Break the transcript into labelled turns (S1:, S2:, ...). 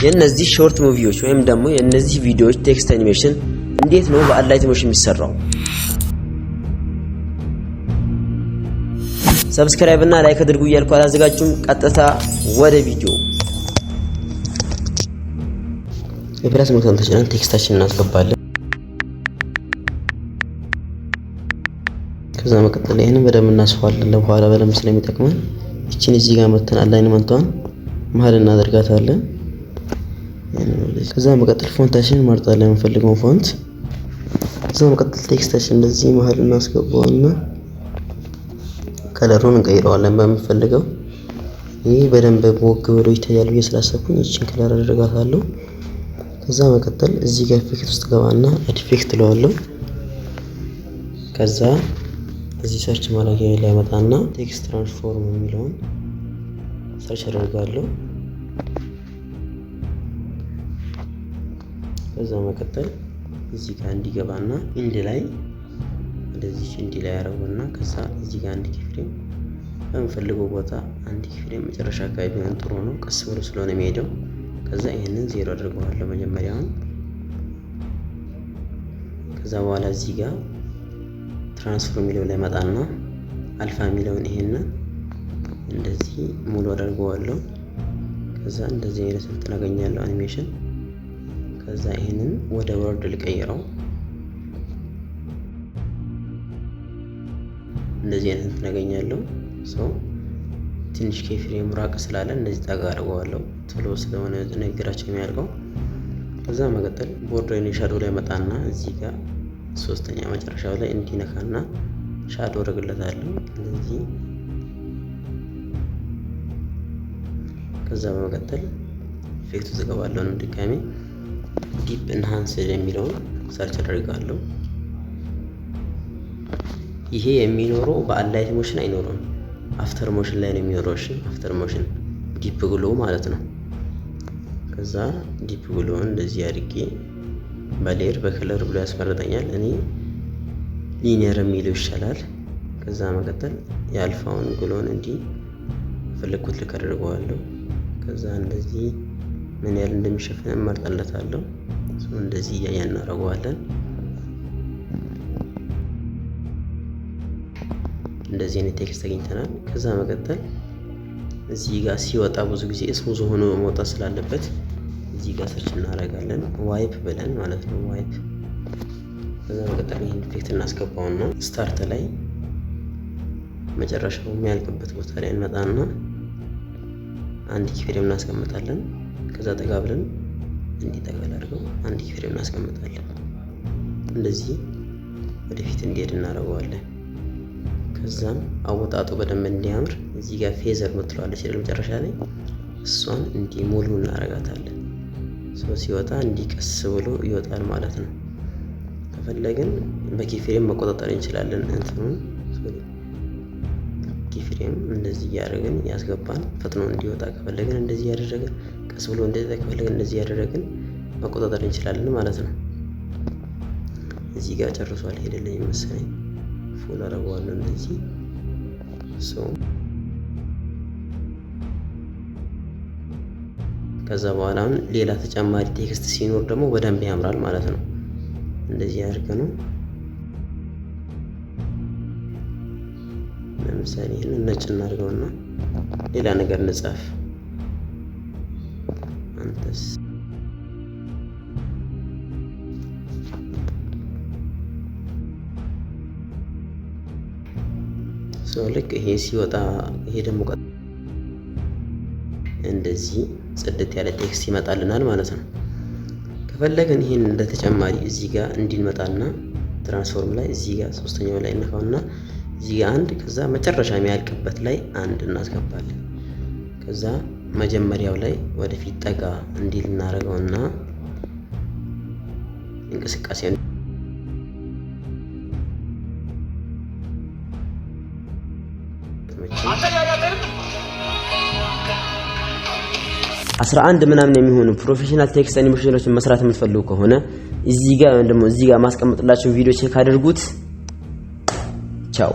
S1: የነዚህ ሾርት ሙቪዎች ወይም ደግሞ የነዚህ ቪዲዮዎች ቴክስት አኒሜሽን እንዴት ነው በአላይት ሞሽን የሚሰራው? ሰብስክራይብ እና ላይክ አድርጉ እያልኩ አላዘጋጁም። ቀጥታ ወደ ቪዲዮ የፕላስ ሞተን ተጭነን ቴክስታችንን እናስገባለን። ከዛ መቀጠል ይሄንን በደንብ እናስፋለን ለበኋላ በደንብ ስለሚጠቅመን እቺን እዚህ ጋር መተን አላይንመንቷን መሀል እናደርጋታለን። ከዛ መቀጠል ፎንታችንን እንመርጣለን የምንፈልገው ፎንት። ከዛ መቀጠል ቴክስታችን እንደዚህ መሀል እናስገባውና ከለሩን እንቀይረዋለን በምንፈልገው። ይሄ በደንብ ሞክ ብሎ ይታያል ብዬ ስላሰብኩኝ እቺን ከለር አደርጋታለሁ። ከዛ መቀጠል እዚህ ጋር ኢፌክት ውስጥ ገባና ኢፌክት ለዋለሁ። ከዛ እዚህ ሰርች ማድረጊያ ላይ መጣና ቴክስት ትራንስፎርም የሚለውን ሰርች አደርጋለሁ። ከዛ መቀጠል እዚህ ጋር እንዲገባና ኢንድ ላይ እንደዚህ ኢንድ ላይ ያረጋውና ከዛ እዚህ ጋር አንድ ኪፍሬም በምፈልገው ቦታ አንድ ኪፍሬም መጨረሻ አካባቢ ቢሆን ጥሩ ነው፣ ቀስ ብሎ ስለሆነ የሚሄደው። ከዛ ይሄንን ዜሮ አድርገዋለሁ መጀመሪያውን። ከዛ በኋላ እዚህ ጋር ትራንስፎርም የሚለው ላይ መጣና አልፋ የሚለውን ይሄንን እንደዚህ ሙሉ አደርገዋለሁ። ከዛ እንደዚህ አይነት እንትን አገኛለሁ አኒሜሽን። ከዛ ይሄንን ወደ ወርድ ልቀይረው። እንደዚህ አይነት እንትን አገኛለሁ። ትንሽ ከፍሬም ራቅ ስላለ እንደዚህ ጠጋ አድርገዋለሁ ቶሎ ስለሆነ ንግግራቸው የሚያልቀው። ከዛ መቀጠል ቦርደር ሻዶ ላይ መጣና እዚህ ጋር ሶስተኛ መጨረሻው ላይ እንዲነካና ሻዶ አደርግለታለሁ እንደዚህ። ከዛ በመቀጠል ኢፌክቱ ተቀባለሁ ነው ድጋሜ ዲፕ ኢንሃንስ የሚለውን ሰርች አደርጋለሁ። ይሄ የሚኖረው በአላይት ሞሽን አይኖርም፣ አፍተር ሞሽን ላይ ነው የሚኖረው። እሺ አፍተር ሞሽን ዲፕ ግሎ ማለት ነው። ከዛ ዲፕ ግሎ እንደዚህ አድርጌ በሌየር በከለር ብሎ ያስመርጠኛል። እኔ ሊኒየር የሚለው ይሻላል። ከዛ መቀጠል የአልፋውን ግሎን እንዲህ ፈለኩት ልክ አድርገዋለሁ። ከዛ እንደዚህ ምን ያህል እንደሚሸፍን እመርጥለታለሁ። እንደዚህ እያየን እናደርገዋለን። እንደዚህ አይነት ቴክስት አግኝተናል። ከዛ መቀጠል እዚህ ጋር ሲወጣ ብዙ ጊዜ ስሙዝ ሆኖ መውጣት ስላለበት እዚህ ጋር ሰርች እናደርጋለን ዋይፕ ብለን ማለት ነው፣ ዋይፕ። ከዛ መቀጠል ይሄን ኢፌክት እናስገባውና ስታርት ላይ መጨረሻው የሚያልቅበት ቦታ ላይ እንመጣና አንድ ኪፍሬም እናስቀምጣለን። ከዛ ጠጋ ብለን እንዲጠጋል አድርገው አንድ ኪፍሬም እናስቀምጣለን። እንደዚህ ወደፊት እንዲሄድ እናደርገዋለን። ከዛም አወጣጡ በደንብ እንዲያምር እዚህ ጋር ፌዘር ምትለዋለች አይደል መጨረሻ ላይ እሷን እንዲህ ሙሉ እናረጋታለን። ሲወጣ እንዲቀስ ብሎ ይወጣል ማለት ነው። ከፈለግን በኪፍሬም መቆጣጠር እንችላለን። እንትኑን ኪፍሬም እንደዚህ ያደረግን ያስገባን ፈጥኖ እንዲወጣ ከፈለግን እንደዚህ ያደረግን፣ ቀስ ብሎ እንዲወጣ ከፈለግን እንደዚህ ያደረግን መቆጣጠር እንችላለን ማለት ነው። እዚህ ጋር ጨርሷል ሄደልኝ መሰለኝ። ፉል አደርገዋለሁ እንደዚህ ከዛ በኋላ ሌላ ተጨማሪ ቴክስት ሲኖር ደግሞ በደንብ ያምራል ማለት ነው። እንደዚህ አድርገን ነው ለምሳሌ ይሄንን ነጭ እናድርገውና ሌላ ነገር እንጻፍ። አንተስ ልክ ይሄ ሲወጣ ይሄ ደግሞ እንደዚህ ጽድት ያለ ቴክስት ይመጣልናል ማለት ነው። ከፈለግን ይሄን እንደ ተጨማሪ እዚህ ጋር እንዲመጣና ትራንስፎርም ላይ እዚህ ጋር ሶስተኛው ላይ እንካውና እዚህ ጋር አንድ ከዛ መጨረሻ የሚያልቅበት ላይ አንድ እናስገባለን። ከዛ መጀመሪያው ላይ ወደፊት ጠጋ እንዲል እናደርገውና እንቅስቃሴ 11 ምናምን የሚሆኑ ፕሮፌሽናል ቴክስት አኒሜሽኖችን መስራት የምትፈልጉ ከሆነ እዚህ ጋር ማስቀመጥላችሁ ቪዲዮ ቼክ አድርጉት። ቻው።